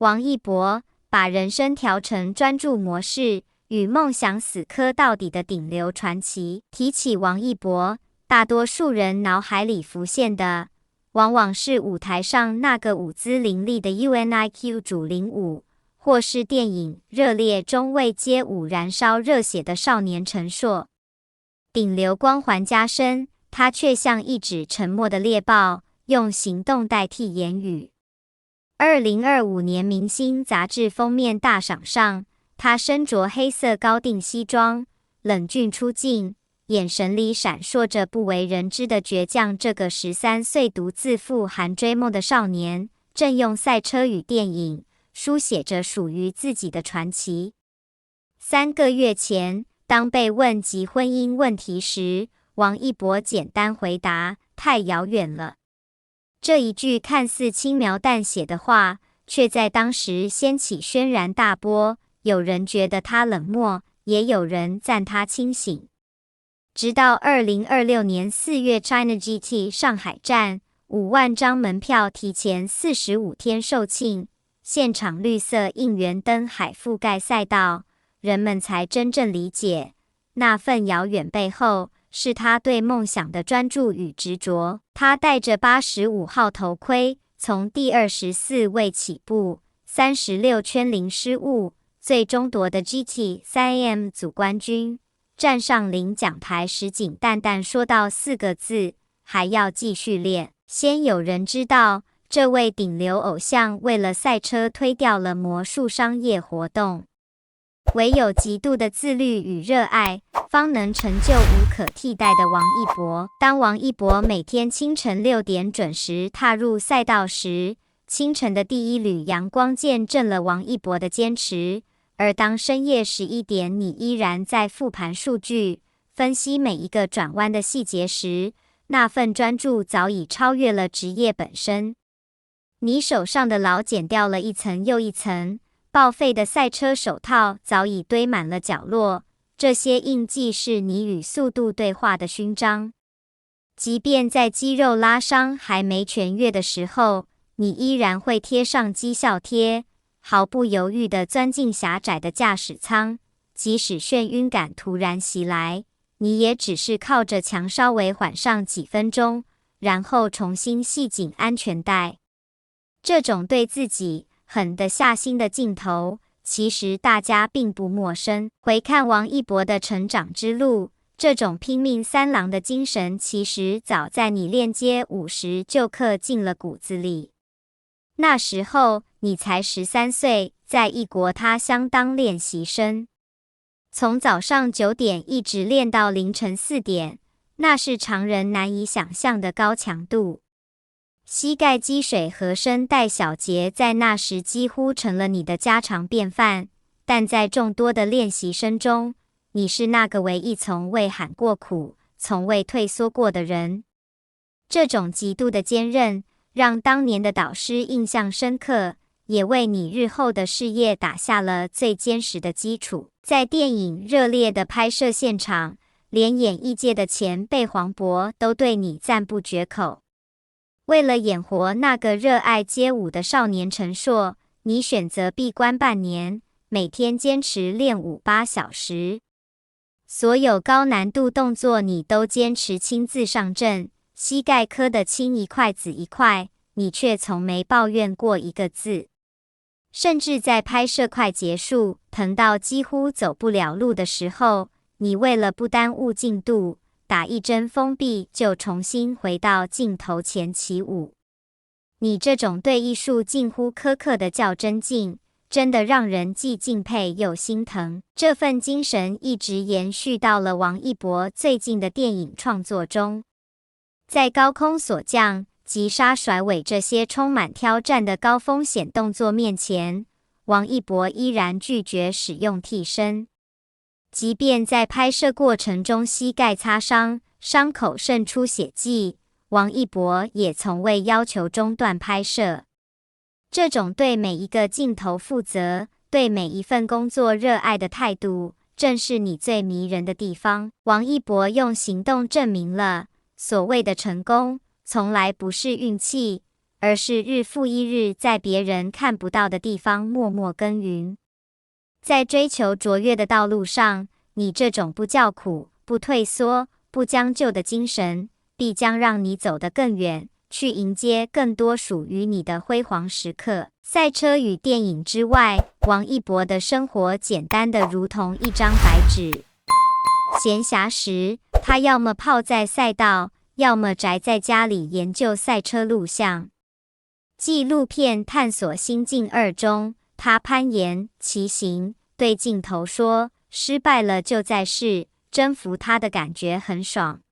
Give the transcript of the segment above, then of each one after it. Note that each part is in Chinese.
王一博把人生调成专注模式，与梦想死磕到底的顶流传奇。提起王一博，大多数人脑海里浮现的，往往是舞台上那个舞姿凌厉的 UNIQ 主领舞，或是电影《热烈》中为街舞燃烧热血的少年陈硕。顶流光环加身，他却像一只沉默的猎豹，用行动代替言语。2025年明星杂志封面大赏上，他身着黑色高定西装，冷峻出镜，眼神里闪烁着不为人知的倔强。这个13岁独自赴韩追梦的少年，正用赛车与电影书写着属于自己的传奇。3个月前，当被问及婚姻问题时，王一博简单回答：太遥远了。这一句看似轻描淡写的话，却在当时掀起轩然大波。有人觉得他冷漠，也有人赞他清醒。直到2026年4月 China GT 上海站，5万张门票提前45天售罄，现场绿色应援灯海覆盖赛道，人们才真正理解，那份遥远背后是他对梦想的专注与执着。他戴着85号头盔，从第24位起步，36圈零失误，最终夺得 GT3AM 组冠军。站上领奖台时，仅淡淡说到4个字：还要继续练。鲜有人知道，这位顶流偶像为了赛车推掉了魔术商业活动。唯有极度的自律与热爱，方能成就无可替代的王一博。当王一博每天清晨6点准时踏入赛道时，清晨的第一缕阳光见证了王一博的坚持。而当深夜11点，你依然在复盘数据，分析每一个转弯的细节时，那份专注早已超越了职业本身。你手上的老茧掉了一层又一层，报废的赛车手套早已堆满了角落，这些印记是你与速度对话的勋章。即便在肌肉拉伤还没痊愈的时候，你依然会贴上绩效贴，毫不犹豫地钻进狭窄的驾驶舱，即使眩晕感突然袭来，你也只是靠着墙稍微缓上几分钟，然后重新系紧安全带。这种对自己狠得下心的劲头，其实大家并不陌生。回看王一博的成长之路，这种拼命三郎的精神，其实早在你练街舞时就刻进了骨子里。那时候你才13岁，在异国他乡当练习生，从早上9点一直练到凌晨4点，那是常人难以想象的高强度。膝盖积水和声带小结在那时几乎成了你的家常便饭，但在众多的练习生中，你是那个唯一从未喊过苦、从未退缩过的人。这种极度的坚韧，让当年的导师印象深刻，也为你日后的事业打下了最坚实的基础。在电影《热烈》的拍摄现场，连演艺界的前辈黄渤都对你赞不绝口。为了演活那个热爱街舞的少年陈硕，你选择闭关半年，每天坚持练舞8小时。所有高难度动作你都坚持亲自上阵，膝盖磕得青一块紫一块，你却从没抱怨过一个字。甚至在拍摄快结束，疼到几乎走不了路的时候，你为了不耽误进度，打一针封闭就重新回到镜头前起舞。你这种对艺术近乎苛刻的较真劲，真的让人既敬佩又心疼。这份精神一直延续到了王一博最近的电影创作中。在高空锁降、急刹甩尾这些充满挑战的高风险动作面前，王一博依然拒绝使用替身。即便在拍摄过程中膝盖擦伤，伤口渗出血迹，王一博也从未要求中断拍摄。这种对每一个镜头负责、对每一份工作热爱的态度，正是你最迷人的地方。王一博用行动证明了，所谓的成功，从来不是运气，而是日复一日在别人看不到的地方默默耕耘。在追求卓越的道路上，你这种不叫苦、不退缩、不将就的精神，必将让你走得更远，去迎接更多属于你的辉煌时刻。赛车与电影之外，王一博的生活简单的如同一张白纸。闲暇时，他要么泡在赛道，要么宅在家里研究赛车录像。纪录片《探索心境2》中，他攀岩、骑行，对镜头说：“失败了就再试，征服它的感觉很爽。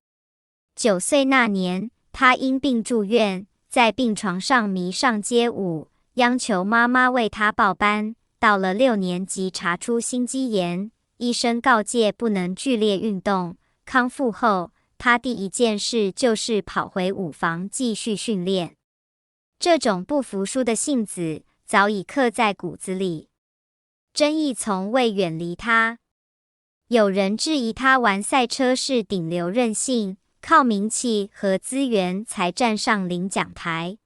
”9岁那年，他因病住院，在病床上迷上街舞，央求妈妈为他报班。到了6年级，查出心肌炎，医生告诫不能剧烈运动。康复后，他第一件事就是跑回舞房继续训练。这种不服输的性子早已刻在骨子里，争议从未远离他。有人质疑他玩赛车是顶流任性，靠名气和资源才站上领奖台。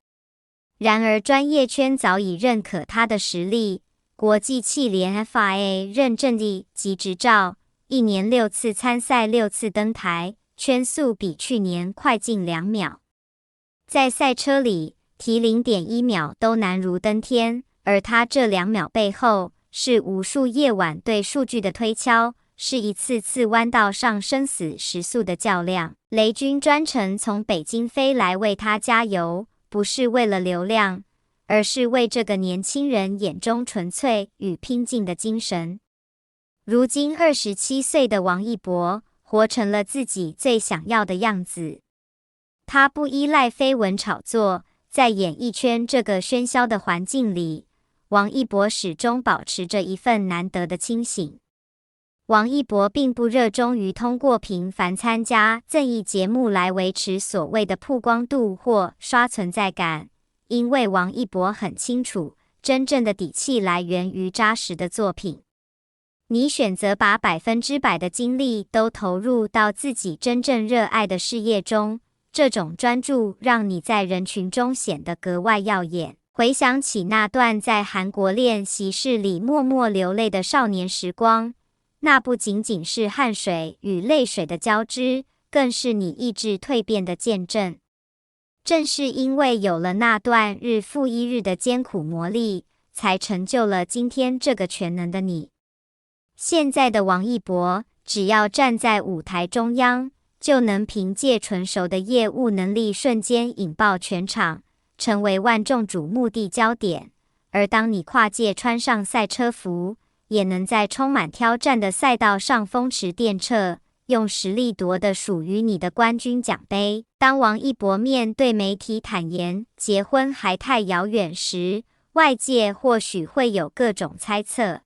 然而专业圈早已认可他的实力，国际汽联 FIA 认证及执照，1年6次参赛，6次登台，圈速比去年快近2秒。在赛车里，提0.1秒都难如登天，而他这2秒背后，是无数夜晚对数据的推敲，是一次次弯道上生死时速的较量。雷军专程从北京飞来为他加油，不是为了流量，而是为这个年轻人眼中纯粹与拼劲的精神。如今27岁的王一博，活成了自己最想要的样子。他不依赖绯闻炒作，在演艺圈这个喧嚣的环境里，王一博始终保持着一份难得的清醒。王一博并不热衷于通过频繁参加综艺节目来维持所谓的曝光度或刷存在感，因为王一博很清楚，真正的底气来源于扎实的作品。你选择把100%的精力都投入到自己真正热爱的事业中，这种专注让你在人群中显得格外耀眼。回想起那段在韩国练习室里默默流泪的少年时光，那不仅仅是汗水与泪水的交织，更是你意志蜕变的见证。正是因为有了那段日复一日的艰苦磨砺，才成就了今天这个全能的你。现在的王一博，只要站在舞台中央，就能凭借纯熟的业务能力瞬间引爆全场，成为万众瞩目的焦点。而当你跨界穿上赛车服，也能在充满挑战的赛道上风驰电掣，用实力夺得属于你的冠军奖杯。当王一博面对媒体坦言结婚还太遥远时，外界或许会有各种猜测，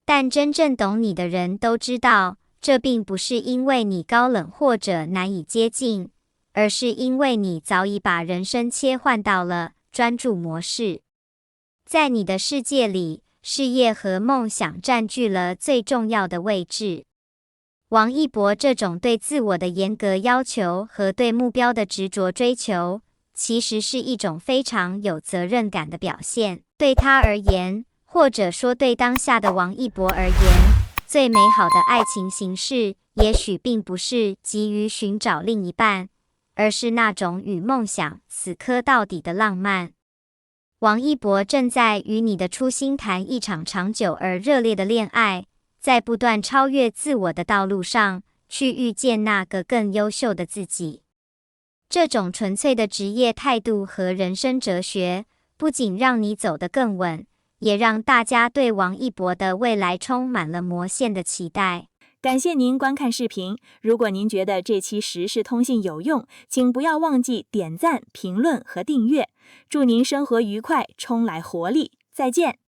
但真正懂你的人都知道，这并不是因为你高冷或者难以接近，而是因为你早已把人生切换到了专注模式。在你的世界里，事业和梦想占据了最重要的位置。王一博这种对自我的严格要求和对目标的执着追求，其实是一种非常有责任感的表现。对他而言，或者说对当下的王一博而言，最美好的爱情形式，也许并不是急于寻找另一半，而是那种与梦想死磕到底的浪漫。王一博正在与你的初心谈一场长久而热烈的恋爱，在不断超越自我的道路上，去遇见那个更优秀的自己。这种纯粹的职业态度和人生哲学，不仅让你走得更稳，也让大家对王一博的未来充满了魔性的期待。感谢您观看视频，如果您觉得这期时事通信有用，请不要忘记点赞、评论和订阅。祝您生活愉快，充来活力，再见。